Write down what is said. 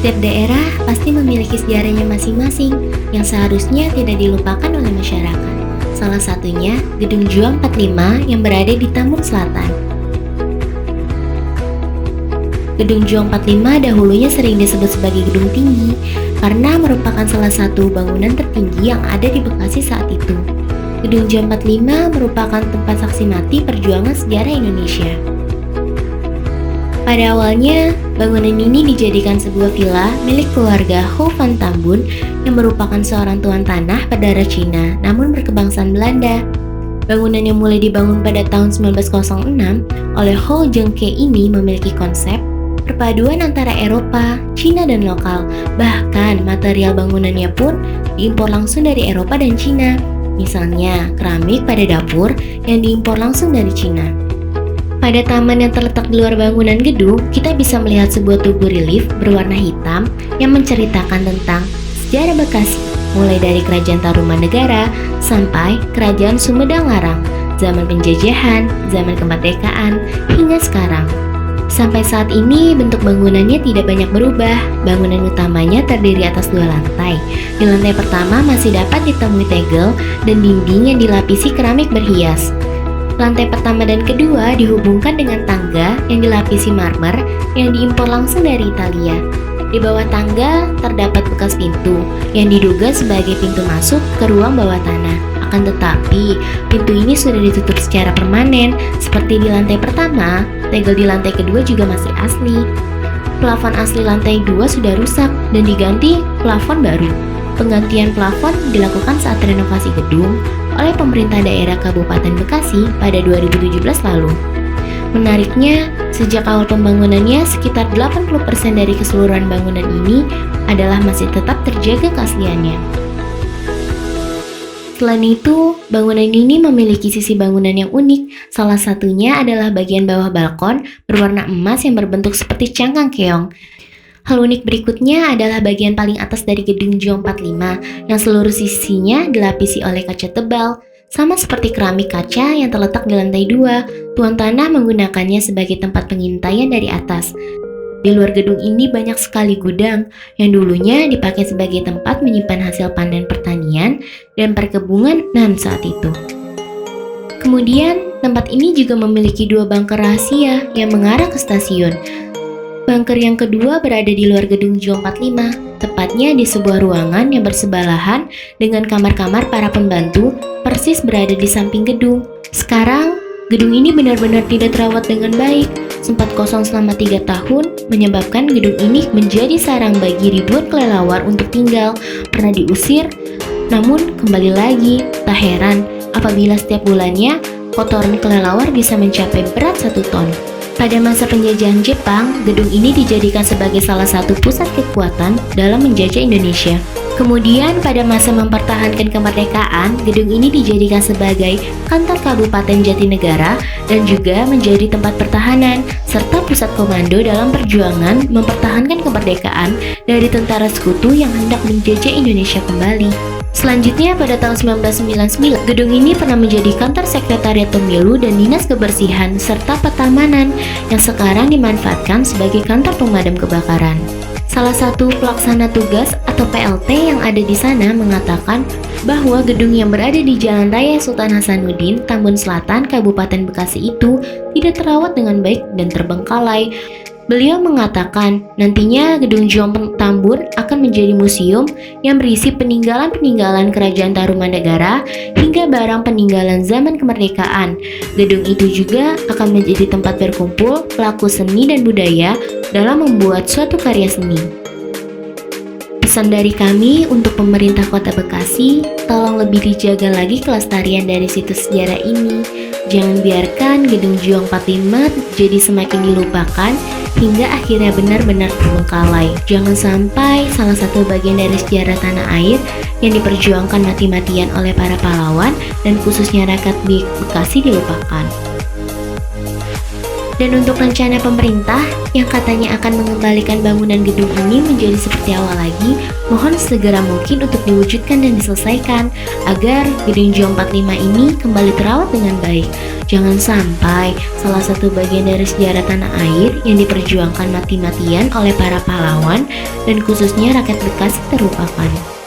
Setiap daerah pasti memiliki sejarahnya masing-masing yang seharusnya tidak dilupakan oleh masyarakat. Salah satunya Gedung Juang 45 yang berada di Tambun Selatan. Gedung Juang 45 dahulunya sering disebut sebagai gedung tinggi karena merupakan salah satu bangunan tertinggi yang ada di Bekasi saat itu. Gedung Juang 45 merupakan tempat saksi mati perjuangan sejarah Indonesia. Pada awalnya, bangunan ini dijadikan sebuah villa milik keluarga Ho van Tambun yang merupakan seorang tuan tanah berdarah Cina namun berkebangsaan Belanda. Bangunan yang mulai dibangun pada tahun 1906 oleh Ho Jongke ini memiliki konsep perpaduan antara Eropa, Cina, dan lokal. Bahkan material bangunannya pun diimpor langsung dari Eropa dan Cina. Misalnya, keramik pada dapur yang diimpor langsung dari Cina. Pada taman yang terletak di luar bangunan gedung, kita bisa melihat sebuah tugu relief berwarna hitam yang menceritakan tentang sejarah Bekasi, mulai dari Kerajaan Tarumanegara sampai Kerajaan Sumedang Larang, zaman penjajahan, zaman kemerdekaan, hingga sekarang. Sampai saat ini bentuk bangunannya tidak banyak berubah. Bangunan utamanya terdiri atas 2 lantai. Di lantai pertama masih dapat ditemui tegel dan dinding yang dilapisi keramik berhias. Lantai pertama dan kedua dihubungkan dengan tangga yang dilapisi marmer yang diimpor langsung dari Italia. Di bawah tangga terdapat bekas pintu yang diduga sebagai pintu masuk ke ruang bawah tanah. Akan tetapi, pintu ini sudah ditutup secara permanen. Seperti di lantai pertama, tegel di lantai kedua juga masih asli. Plafon asli lantai 2 sudah rusak dan diganti plafon baru. Penggantian plafon dilakukan saat renovasi gedung oleh pemerintah daerah Kabupaten Bekasi pada 2017 lalu. Menariknya, sejak awal pembangunannya, sekitar 80% dari keseluruhan bangunan ini adalah masih tetap terjaga keasliannya. Selain itu, bangunan ini memiliki sisi bangunan yang unik. Salah satunya adalah bagian bawah balkon berwarna emas yang berbentuk seperti cangkang keong. Hal unik berikutnya adalah bagian paling atas dari Gedung Juang 45 yang seluruh sisinya dilapisi oleh kaca tebal. Sama seperti keramik kaca yang terletak di lantai 2, tuan tanah menggunakannya sebagai tempat pengintaian dari atas. Di luar gedung ini banyak sekali gudang yang dulunya dipakai sebagai tempat menyimpan hasil panen pertanian dan perkebunan saat itu. Kemudian, tempat ini juga memiliki 2 bunker rahasia yang mengarah ke stasiun. Bunker yang kedua berada di luar Gedung Juang 45, tepatnya di sebuah ruangan yang bersebelahan dengan kamar-kamar para pembantu, persis berada di samping gedung. Sekarang, gedung ini benar-benar tidak terawat dengan baik. Sempat kosong selama 3 tahun, menyebabkan gedung ini menjadi sarang bagi ribuan kelelawar untuk tinggal. Pernah diusir, namun kembali lagi. Tak heran apabila setiap bulannya, kotoran kelelawar bisa mencapai berat 1 ton. Pada masa penjajahan Jepang, gedung ini dijadikan sebagai salah satu pusat kekuatan dalam menjajah Indonesia. Kemudian pada masa mempertahankan kemerdekaan, gedung ini dijadikan sebagai kantor Kabupaten Jatinegara dan juga menjadi tempat pertahanan serta pusat komando dalam perjuangan mempertahankan kemerdekaan dari tentara sekutu yang hendak menjajah Indonesia kembali. Selanjutnya pada tahun 1999, gedung ini pernah menjadi kantor sekretariat pemilu dan dinas kebersihan serta petamanan yang sekarang dimanfaatkan sebagai kantor pemadam kebakaran. Salah satu pelaksana tugas atau PLT yang ada di sana mengatakan bahwa gedung yang berada di Jalan Raya Sultan Hasanuddin, Tambun Selatan, Kabupaten Bekasi itu tidak terawat dengan baik dan terbengkalai. Beliau mengatakan nantinya Gedung Juang Tambun akan menjadi museum yang berisi peninggalan-peninggalan Kerajaan Tarumanegara hingga barang peninggalan zaman kemerdekaan. Gedung itu juga akan menjadi tempat berkumpul pelaku seni dan budaya dalam membuat suatu karya seni. Pesan dari kami untuk pemerintah Kota Bekasi, tolong lebih dijaga lagi kelestarian dari situs sejarah ini. Jangan biarkan Gedung Juang 45 jadi semakin dilupakan hingga akhirnya benar-benar terbengkalai. Jangan sampai salah satu bagian dari sejarah tanah air yang diperjuangkan mati-matian oleh para pahlawan dan khususnya rakyat di Bekasi dilupakan. Dan untuk rencana pemerintah yang katanya akan mengembalikan bangunan gedung ini menjadi seperti awal lagi, mohon segera mungkin untuk diwujudkan dan diselesaikan agar gedung JO45 ini kembali terawat dengan baik. Jangan sampai salah satu bagian dari sejarah tanah air yang diperjuangkan mati-matian oleh para pahlawan dan khususnya rakyat Bekasi terlupakan.